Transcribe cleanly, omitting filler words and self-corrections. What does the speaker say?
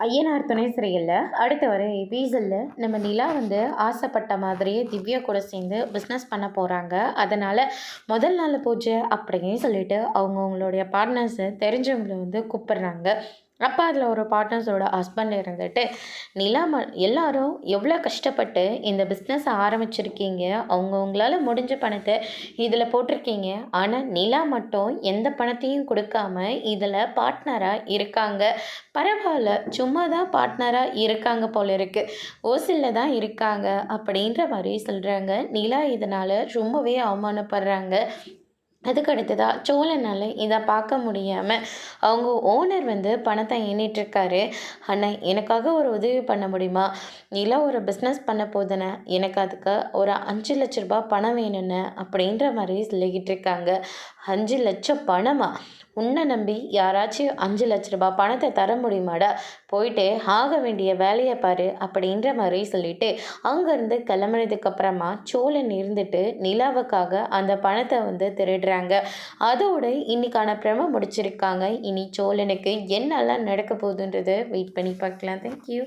ஐயனார் துணை சிறையில் அடுத்த வர எபிசோடில் நம்ம நிலா ஆசைப்பட்ட மாதிரியே திவ்யா கூட சேர்ந்து பிஸ்னஸ் பண்ண போகிறாங்க. அதனால் முதல் நாள் பூஜை அப்படின்னு சொல்லிட்டு அவங்களுடைய பார்ட்னர்ஸை தெரிஞ்சவங்களை கூப்பிட்றாங்க. அப்போ அதில் ஒரு பார்ட்னர்ஸோட ஹஸ்பண்ட் இருந்துட்டு, நிலா எல்லாரும் எவ்வளோ கஷ்டப்பட்டு இந்த பிஸ்னஸை ஆரம்பிச்சிருக்கீங்க, அவங்கவுங்களால முடிஞ்ச பணத்தை இதில் போட்டிருக்கீங்க. ஆனால் நிலா மட்டும் எந்த பணத்தையும் கொடுக்காம இதில் பார்ட்னராக இருக்காங்க. பரவாயில்ல, சும்மா தான் பார்ட்னராக இருக்காங்க போல இருக்குது, ஓசிலில் தான் இருக்காங்க அப்படின்ற மாதிரி சொல்கிறாங்க. நிலா இதனால் ரொம்பவே அவமானப்படுறாங்க. அதுக்கு அடுத்ததாக சோழனால் இதை பார்க்க முடியாமல் அவங்க ஓனர் பணத்தை எண்ணிட்டுருக்காரு. அண்ணா, எனக்காக ஒரு உதவி பண்ண முடியுமா? நிலா ஒரு பிஸ்னஸ் பண்ண போதுண்ணே, எனக்கு அதுக்கு ஒரு 5 லட்ச ரூபா பணம் வேணும்னு அப்படின்ற மாதிரி சொல்லிக்கிட்டு இருக்காங்க. 5 லட்சம் பணமா? உன்னை நம்பி யாராச்சும் 5 லட்ச ரூபா பணத்தை தர முடியுமாடா? போயிட்டு ஆக வேண்டிய வேலையை பாரு அப்படின்ற மாதிரி சொல்லிட்டு அங்கேருந்து கிளம்புனதுக்கப்புறமா சோழன் இருந்துட்டு நிலாவுக்காக அந்த பணத்தை திருடுறாங்க. அதோட இன்னைக்கான பிரம முடிச்சிருக்காங்க. இனி சோழனுக்கு என்னெல்லாம் நடக்க போகுதுன்றதை வெயிட் பண்ணி பார்க்கலாம். தேங்க்யூ.